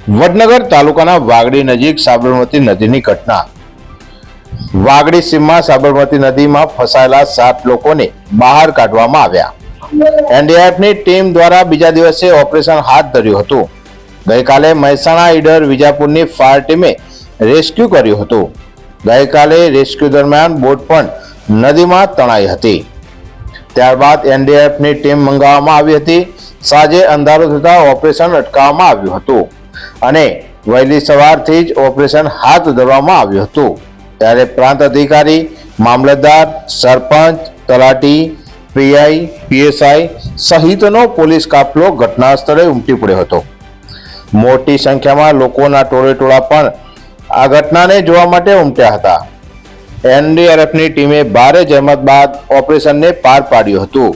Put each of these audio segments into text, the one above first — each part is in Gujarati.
વડનગર તાલુકાના વાગડી નજીક સાબરમતી નદીની ઘટના। વાગડી સીમમાં સાબરમતી નદીમાં ફસાયેલા 7 લોકોને બહાર કાઢવામાં આવ્યા। એનડીઆરએફની ટીમ દ્વારા બીજા દિવસે ઓપરેશન હાથ ધર્યું હતું। ગઈકાલે મહેસાણા ઈડર વિજાપુરની ફાયર ટીમે રેસ્ક્યુ કર્યું હતું। ગઈકાલે રેસ્ક્યુ દરમિયાન બોટ પણ નદીમાં તણાઈ હતી। ત્યારબાદ એનડીઆરએફની ટીમ મંગાવવામાં આવી હતી। સાંજે અંધારું થતા ઓપરેશન અટકાવવામાં આવ્યું હતું અને વહેલી સવારથી જ ઓપરેશન હાથ ધરવામાં આવ્યું હતું। ત્યારે પ્રાંત અધિકારી, મામલતદાર, સરપંચ, તલાટી, પીઆઈ, પીએસઆઈ સહિતનો પોલીસ કાફલો ઘટના સ્થળે ઉમટી પડ્યો હતો। મોટી સંખ્યામાં લોકોના ટોળેટોળા પણ આ ઘટનાને જોવા માટે ઉમટ્યા હતા। એનડીઆરએફની ટીમે ભારે જહેમત બાદ ઓપરેશનને પાર પાડ્યું હતું।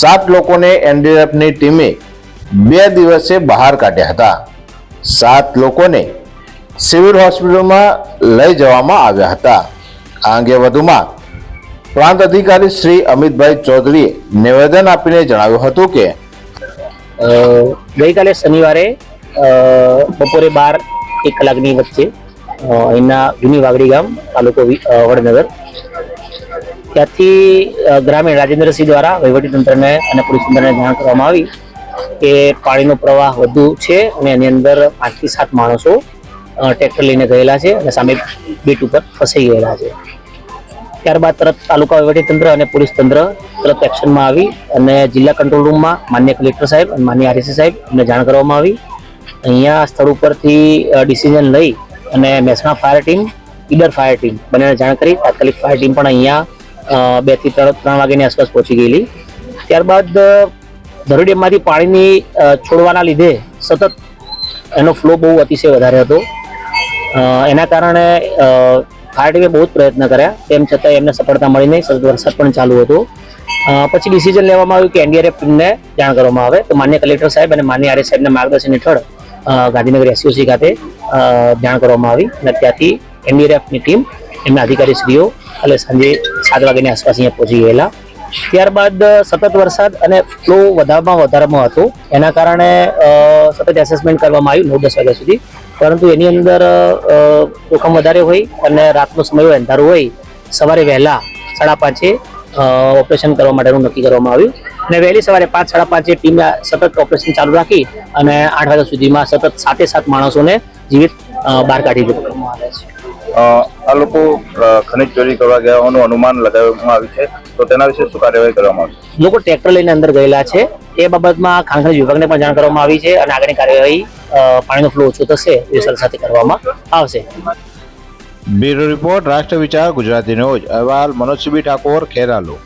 7 લોકોને એનડીઆરએફની ટીમે 2 દિવસે બહાર કાઢ્યા હતા। 7 લોકોને સિવિલ હોસ્પિટલમાં લઈ જવામાં આવ્યા હતા। આ અંગે વધુમાં પ્રાંત અધિકારી શ્રી અમિતભાઈ ચૌધરીએ નિવેદન આપીને જણાવ્યું હતું કે ગઈકાલે શનિવારે બપોરે 12-1 કલાકની વચ્ચે અહીંના જૂની વાગડી ગામ તાલુકો વડનગર ત્યાંથી ગ્રામીણ રાજેન્દ્રસિંહ દ્વારા વહીવટીતંત્રને અને પોલીસ તંત્રને જાણ કરવામાં આવી કે પાણીનો પ્રવાહ વધુ છે અને એની અંદર 5 થી 7 માણસો ટ્રેક્ટર લઈને ગયેલા છે અને સામે બેટ ઉપર ફસાઈ ગયેલા છે। ત્યારબાદ તરત તાલુકા વહીવટીતંત્ર અને પોલીસ તંત્ર તરત એક્શનમાં આવી અને જિલ્લા કંટ્રોલ રૂમમાં માન્ય કલેક્ટર સાહેબ અને માન્ય આરએસી સાહેબ એમને જાણ કરવામાં આવી। અહીંયા સ્થળ ઉપરથી ડિસિઝન લઈ અને Mehsana fire team, Idar fire team બંનેને જાણ કરી તાત્કાલિક ફાયર ટીમ પણ અહીંયા 2 થી 3 વાગ્યાની આસપાસ પહોંચી ગયેલી। ત્યારબાદ ધરોઈ ડેમમાંથી પાણીની છોડવાના લીધે સતત એનો ફ્લો બહુ અતિશય વધારે હતો। એના કારણે ફાયર ટીમે બહુ જ પ્રયત્ન કર્યા, તેમ છતાં એમને સફળતા મળી નહીં। સતત વરસાદ પણ ચાલુ હતો। પછી ડિસિઝન લેવામાં આવ્યું કે એનડીઆરએફ ટીમને જાણ કરવામાં આવે। તો માન્ય કલેક્ટર સાહેબ અને માન્ય આરએસ સાહેબના માર્ગદર્શન હેઠળ ગાંધીનગર એસઓસી ખાતે જાણ કરવામાં આવી અને ત્યાંથી એનડીઆરએફની ટીમ એમના અધિકારીશ્રીઓ એટલે સાંજે 7 વાગ્યાની આસપાસ અહીંયા પહોંચી ગયેલા। ત્યારબાદ સતત વરસાદ અને ફ્લો વધારામાં હતો, એના કારણે સતત એસેસમેન્ટ કરવામાં આવ્યું 9-10 વાગ્યા સુધી। પરંતુ એની અંદર જોખમ વધારે હોય અને રાતનો સમય હોય, અંધારું હોય, સવારે વહેલા 5:30 ઓપરેશન કરવા માટેનું નક્કી કરવામાં આવ્યું અને વહેલી સવારે 5-5:30 ટીમે સતત ઓપરેશન ચાલુ રાખી અને 8 વાગ્યા સુધીમાં સતત 7 માણસોને જીવિત બહાર કાઢી દેવામાં આવ્યા છે। આ લોકો ખનિજ ચોરી કરવા ગયા હોવાનું અનુમાન લગાવવામાં આવ્યું છે, તો તેના વિશે શું કાર્યવાહી કરવામાં આવશે? લોકો ટ્રેક્ટર લઈને અંદર ગયેલા છે, એ બાબતમાં ખાણ ખનીજ વિભાગને પણ જાણ કરવામાં આવી છે અને આગળની કાર્યવાહી પાણીનો ફ્લો ઓછો થશે એ સાથે કરવામાં આવશે। બ્યુરો રિપોર્ટ, રાષ્ટ્ર વિચાર, ગુજરાતી ન્યૂઝ। અહેવાલ મનોજ ઠાકોર, ખેરાલુ।